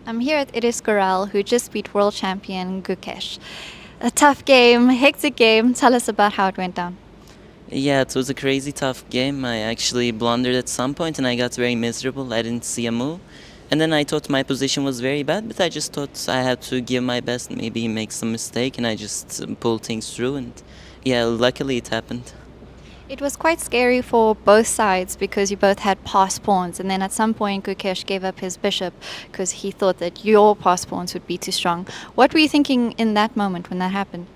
I'm here at Ediz Gürel, who just beat world champion Gukesh. A tough game, hectic game. Tell us about how it went down. Yeah, it was a crazy tough game. I actually blundered at some point and I got very miserable. I didn't see a move. And then I thought my position was very bad, but I just thought I had to give my best, maybe make some mistake, and I just pulled things through. And yeah, luckily it happened. It was quite scary for both sides because you both had pass pawns, and then at some point Gukesh gave up his bishop because he thought that your pass pawns would be too strong. What were you thinking in that moment when that happened?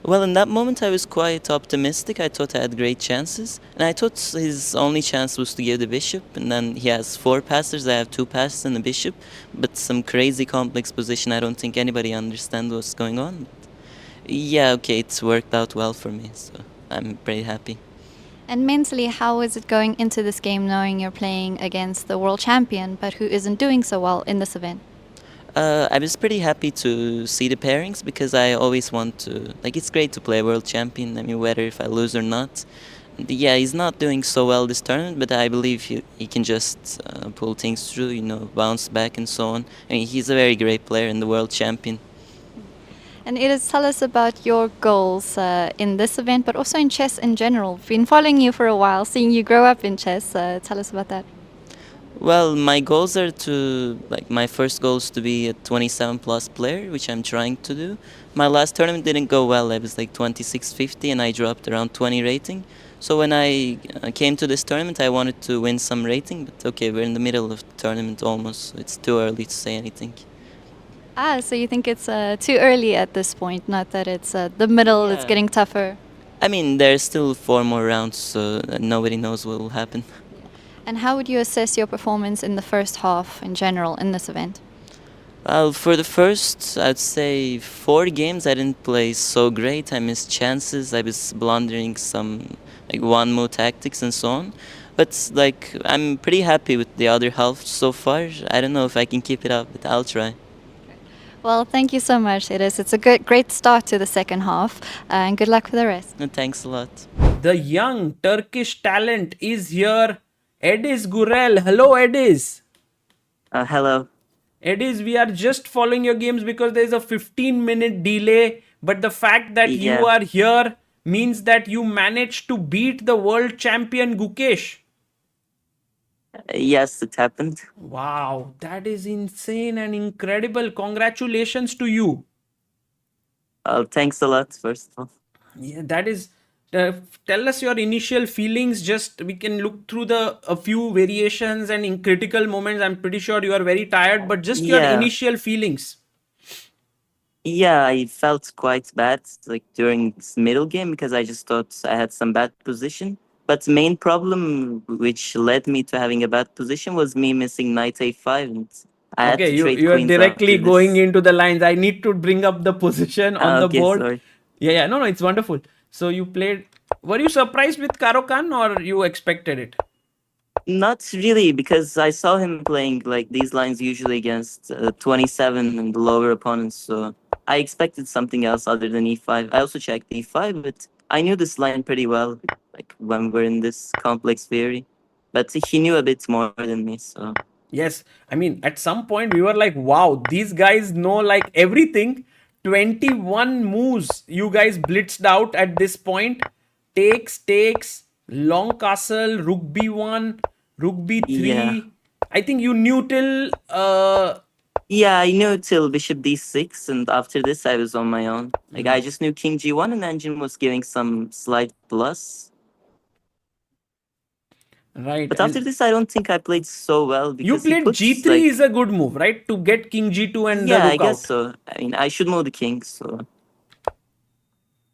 Well, in that moment I was quite optimistic. I thought I had great chances. And I thought his only chance was to give the bishop. And then he has 4 passers, I have 2 passes and a bishop. But some crazy complex position, I don't think anybody understands what's going on. But yeah, okay, it's worked out well for me, so I'm pretty happy. And mentally, how is it going into this game knowing you're playing against the world champion, but who isn't doing so well in this event? I was pretty happy to see the pairings because I always want to, like, it's great to play world champion. I mean, whether if I lose or not. Yeah, he's not doing so well this tournament, but I believe he can just pull things through, bounce back and so on. I mean, he's a very great player and the world champion. And Ediz, tell us about your goals in this event, but also in chess in general. We've been following you for a while, seeing you grow up in chess. Tell us about that. Well, my goals are my first goal is to be a 27 plus player, which I'm trying to do. My last tournament didn't go well. I was like 2650 and I dropped around 20 rating. So when I came to this tournament, I wanted to win some rating, but okay, we're in the middle of the tournament almost, so it's too early to say anything. So you think it's too early at this point, not that it's the middle, it's Yeah. getting tougher. I mean, there's still 4 more rounds, so nobody knows what will happen. And how would you assess your performance in the first half in general in this event? Well, for the first, I'd say 4 games, I didn't play so great. I missed chances. I was blundering some one move tactics and so on. But I'm pretty happy with the other half so far. I don't know if I can keep it up, but I'll try. Well, thank you so much, Ediz. It's a great start to the second half, and good luck for the rest. And thanks a lot. The young Turkish talent is here. Ediz Gürel. Hello, Ediz. Hello. Ediz, we are just following your games because there is a 15-minute delay. But the fact that you Yeah. are here means that you managed to beat the world champion Gukesh. Yes, it happened. Wow, that is insane and incredible. Congratulations to you. Thanks a lot, first of all. Yeah, that is. Tell us your initial feelings. Just we can look through a few variations and in critical moments. I'm pretty sure you are very tired, but just your Yeah. initial feelings. Yeah, I felt quite bad during this middle game because I just thought I had some bad position. But the main problem which led me to having a bad position was me missing knight a5 and I had Okay, to you trade you are queens directly after going this. into the lines. I need to bring up the position on the Okay, board. sorry. Yeah, no, it's wonderful. So you played. Were you surprised with Karo Khan or you expected it? Not really, because I saw him playing these lines usually against 27 and the lower opponents, so I expected something else other than e5. I also checked e5, but I knew this line pretty well, when we're in this complex theory. But he knew a bit more than me, so... Yes, I mean, at some point we were like, wow, these guys know everything. 21 moves you guys blitzed out at this point. Takes, long castle, rook b1, rook b3. Yeah. I think you knew till Yeah, I knew till bishop d6, and after this I was on my own. I just knew king g1, and engine was giving some slight plus. right. But after this, I don't think I played so well You because he played puts g3 is a good move, right? To get king g2 and yeah, the I rook guess out. so. I mean, I should move the king, so.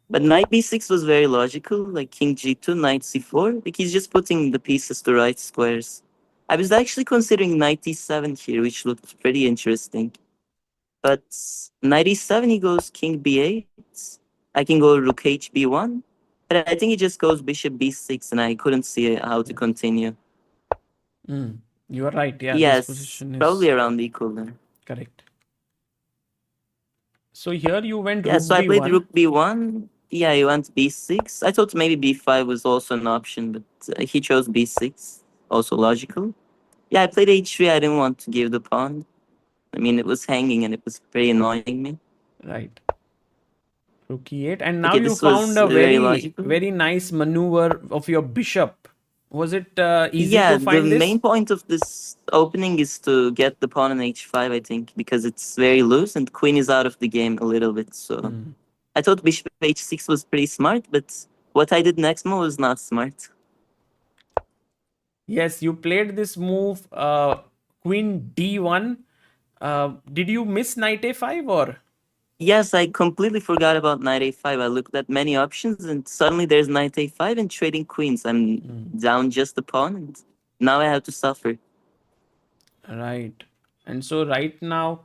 But knight b6 was very logical, like king g2, knight c4. He's just putting the pieces to right squares. I was actually considering knight e7 here, which looked pretty interesting. But knight e7, he goes king b8. I can go rook h b1. But I think he just goes bishop b6, and I couldn't see how to continue. You are right. Yeah, Yes, this position is probably around equal there. correct. So here you went Yeah, rook so I played b1. rook b1. Yeah, he went b6. I thought maybe b5 was also an option, but he chose b6. Also logical. Yeah, I played h3. I didn't want to give the pawn. I mean, it was hanging and it was pretty annoying me. Right. Rook e8, and now Okay, you this was found a very very, logical. very nice maneuver of your bishop. Was it easy Yeah, to find the this? main point of this opening is to get the pawn on h5, I think, because it's very loose and queen is out of the game a little bit. So I thought bishop h6 was pretty smart, but what I did next move was not smart. Yes, you played this move, queen d1. Did you miss knight a5 or? Yes, I completely forgot about knight a5. I looked at many options and suddenly there's knight a5 and trading queens. I'm down just a pawn and now I have to suffer. Right. And so right now,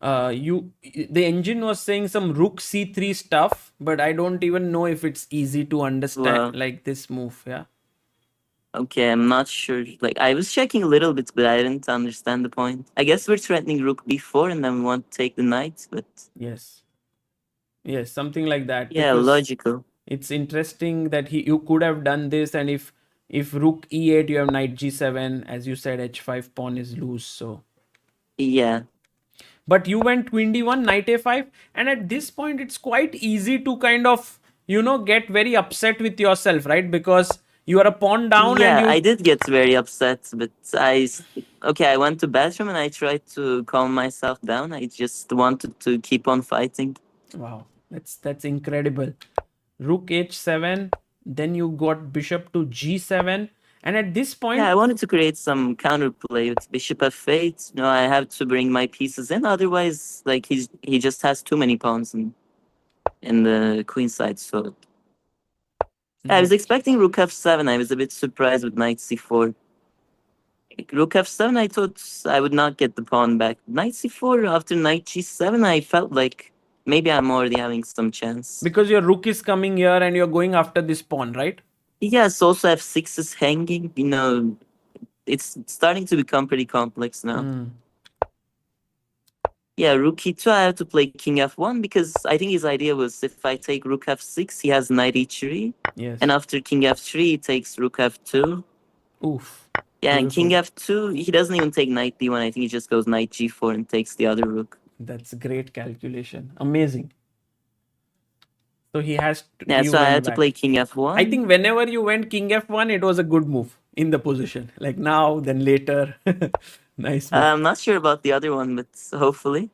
the engine was saying some rook c3 stuff, but I don't even know if it's easy to understand Wow. like this move. Yeah. Okay, I'm not sure. Like, I was checking a little bit, but I didn't understand the point. I guess we're threatening rook b4 and then we want to take the knight, but Yes. Yes, something like that. yeah, Because logical. it's interesting that you could have done this, and if rook e8, you have knight g7, as you said, h5 pawn is loose. So, Yeah. but you went queen d1, knight a5, and at this point, it's quite easy to kind of get very upset with yourself, right? Because you are a pawn down, and Yeah, I you did get very upset, but okay, I went to bathroom and I tried to calm myself down. I just wanted to keep on fighting. wow, that's incredible. Rook h7, then you got bishop to g7, and at this point, Yeah, I wanted to create some counterplay with bishop f8. No, I have to bring my pieces in, otherwise, like he just has too many pawns in the queen side. So I was expecting rook f7. I was a bit surprised with knight c4. Like, rook f7, I thought I would not get the pawn back. Knight c4 after knight g7, I felt like maybe I'm already having some chance. because your rook is coming here and you're going after this pawn, right? Yes, also f6 is hanging. You know, it's starting to become pretty complex now. Yeah, rook e2, I have to play king f1 because I think his idea was if I take rook f6, he has knight e3. Yes. And after king f3, he takes rook f2. Oof. Yeah, and king Beautiful. f2, he doesn't even take knight d1. I think he just goes knight g4 and takes the other rook. That's great calculation. Amazing. So he has to, Yeah, you so I went had to back. play king f1. I think whenever you went king f1, it was a good move in the position. Like now, then later. Nice move. I'm not sure about the other one, but hopefully.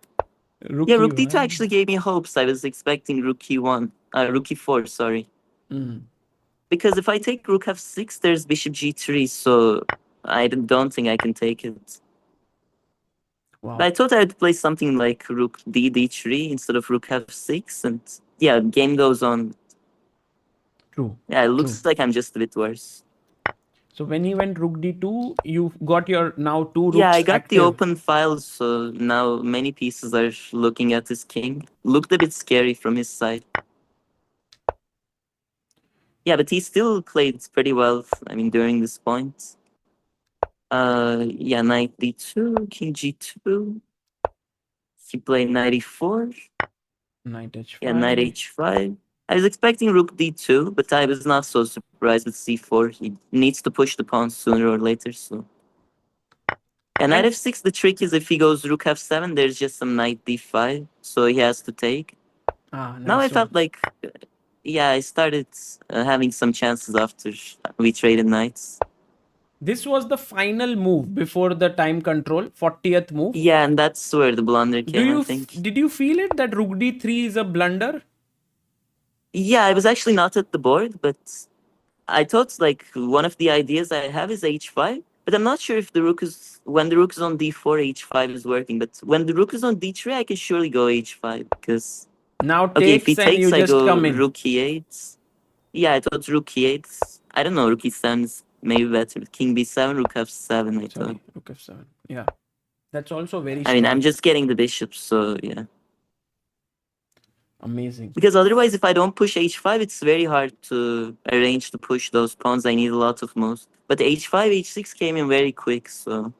Rook Yeah, rook d2 e1. actually gave me hopes. I was expecting rook e1, rook e4, sorry. Because if I take rook f6, there's bishop g3, so I don't think I can take it. Wow. But I thought I'd play something like rook d3 instead of rook f6, and yeah, game goes on. True. Yeah, it looks like I'm just a bit worse. So when he went rook d2, you got your now two rooks Yeah, I got active. the open files, so now many pieces are looking at his king. Looked a bit scary from his side. Yeah, but he still played pretty well, I mean, during this point. Yeah, knight d2, king g2. He played knight e4. Knight h5. Yeah, knight h5. I was expecting rook d2, but I was not so surprised with c4. He needs to push the pawn sooner or later, so... And knight f6, the trick is if he goes rook f7, there's just some knight d5, so he has to take. Nice Now I one. felt like, yeah, I started having some chances after we traded knights. This was the final move before the time control, 40th move. Yeah, and that's where the blunder came, I think. Did you feel it that rook d3 is a blunder? Yeah, I was actually not at the board, but I thought like one of the ideas I have is h5, but I'm not sure if when the rook is on d4, h5 is working. But when the rook is on d3, I can surely go h5 because Now okay, if he takes and you takes, I just go come in. rook e8. Yeah, I thought rook e8. I don't know, rook e7 is maybe better. King b7, rook f7. I thought. Rook f7. Yeah, that's also very. I mean, strong. I'm just getting the bishop, so yeah. Amazing. Because otherwise, if I don't push h5, it's very hard to arrange to push those pawns. I need a lot of moves. But h5, h6 came in very quick, so...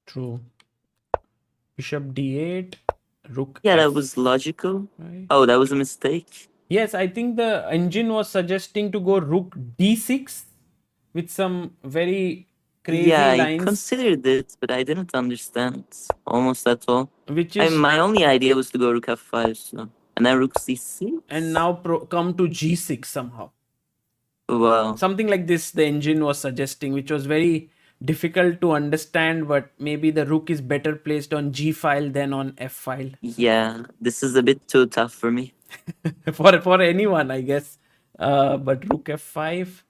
True. Bishop d8, rook Yeah, f, that was logical. right? Oh, that was a mistake. Yes, I think the engine was suggesting to go rook d6 with some very crazy Yeah, I lines, considered it, but I didn't understand almost at all. which I is mean, my only idea was to go rook f5, so and then rook c6. and now come to g6 somehow. Wow. Something like this the engine was suggesting, which was very difficult to understand, but maybe the rook is better placed on g file than on f file. Yeah, this is a bit too tough for me. for anyone, I guess. But rook f5,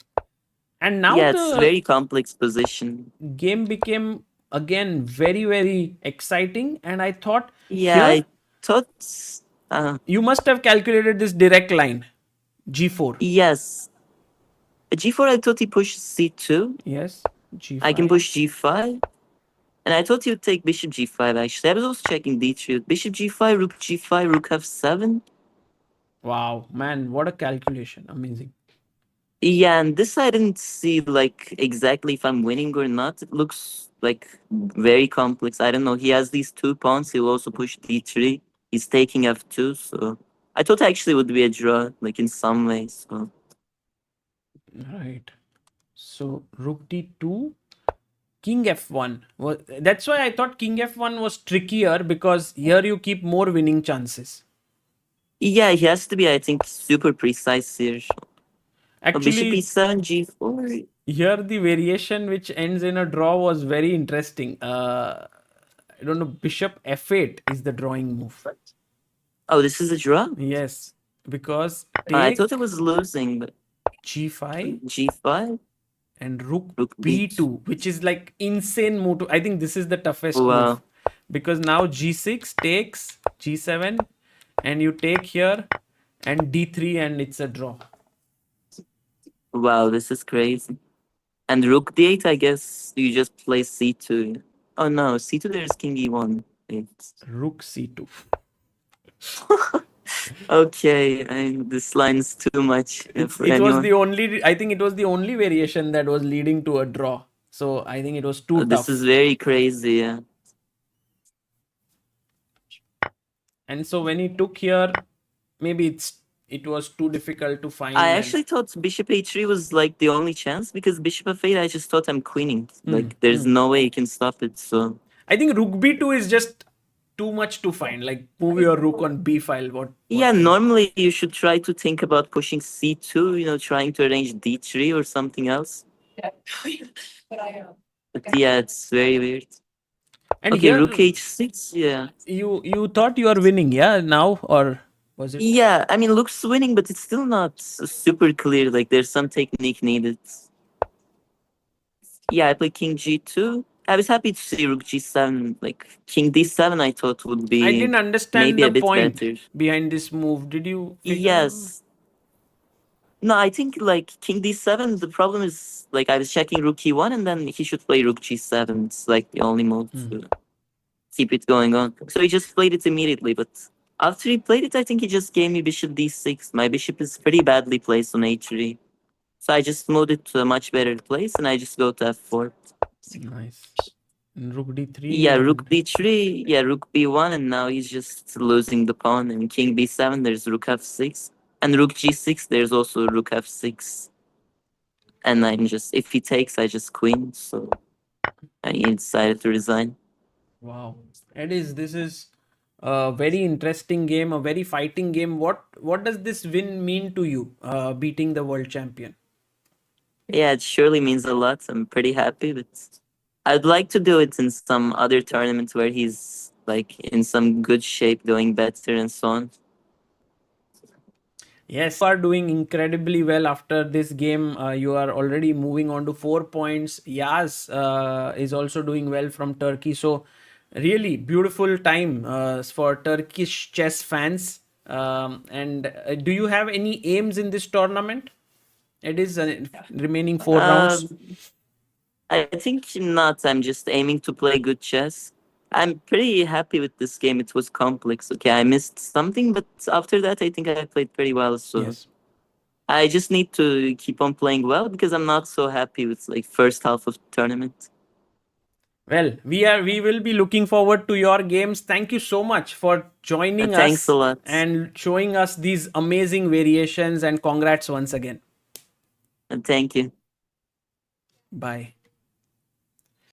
and now Yeah, it's the very complex position. game became again very exciting, and I thought Yeah, here I thought. you must have calculated this direct line g4. Yes. G4, I thought he pushed c2. Yes, g5. I can push g5. And I thought he would take bishop g5, actually. I was also checking d3. Bishop g5, rook f7. Wow, man, what a calculation. Amazing. Yeah, and this I didn't see, like, exactly if I'm winning or not. It looks, like, very complex. I don't know. He has these two pawns. He'll also push d3. He's taking f2, so... I thought actually it would be a draw, like, in some ways, so... Right. So rook d2, king f1. Well, that's why I thought king f1 was trickier, because here you keep more winning chances. Yeah, he has to be, I think, super precise here. Bishop Actually, e7, g4. here the variation which ends in a draw was very interesting. I don't know, bishop f8 is the drawing move. Oh, this is a draw? Yes, because I take thought it was losing, but g5 g5? and rook Rook b2, which is like insane move. I think this is the toughest Wow. move, because now g6 takes g7, and you take here and d3, and it's a draw. Wow, this is crazy. And rook d8, I guess you just play c2. Oh no, c2 there's king e1. Rook c2. Okay, this line's too much for It was anyone. the only, I think it was the only variation that was leading to a draw. So I think it was too This tough. is very crazy, yeah. And so when he took here, maybe it was too difficult to find. I and- actually thought bishop a3 was like the only chance, because bishop f8 I just thought I'm queening. Like there's no way you can stop it, so... I think rook b2 is just too much to find. Like move your rook on b file. What Yeah, normally you should try to think about pushing c2, you know, trying to arrange d3 or something else. But yeah, it's very weird. And Okay, here, rook h6, yeah. you thought you are winning, yeah, now, or was it? Yeah, I mean, looks winning, but it's still not super clear. Like, there's some technique needed. Yeah, I played king g2. I was happy to see rook g7. Like, king d7 I thought would be I didn't understand maybe a the bit point better. behind this move. Did you? Yes. No, I think, like, king d7, the problem is, like, I was checking rook e1, and then he should play rook g7. It's, like, the only move to keep it going on. So he just played it immediately, but after he played it, I think he just gave me bishop d6. My bishop is pretty badly placed on h3. So I just moved it to a much better place, and I just go to f4. Nice. And rook d3. Yeah, rook d3, yeah, rook b1, and now he's just losing the pawn. And king b7, there's rook f6. And rook g6, there's also rook f6. And I'm just, if he takes, I just queen. So I decided to resign. Wow. Ediz, this is a very interesting game, a very fighting game. What does this win mean to you, beating the world champion? Yeah, it surely means a lot. I'm pretty happy, but I'd like to do it in some other tournaments where he's like in some good shape, doing better and so on. Yes, you are doing incredibly well after this game. You are already moving on to 4 points. Yaz is also doing well from Turkey. So really beautiful time for Turkish chess fans. And do you have any aims in this tournament? It is remaining 4 rounds. I think not. I'm just aiming to play good chess. I'm pretty happy with this game. It was complex. Okay, I missed something, but after that, I think I played pretty well. So Yes. I just need to keep on playing well, because I'm not so happy with like first half of the tournament. Well, we will be looking forward to your games. Thank you so much for joining us. Thanks a lot. And showing us these amazing variations, and congrats once again. And thank you. Bye.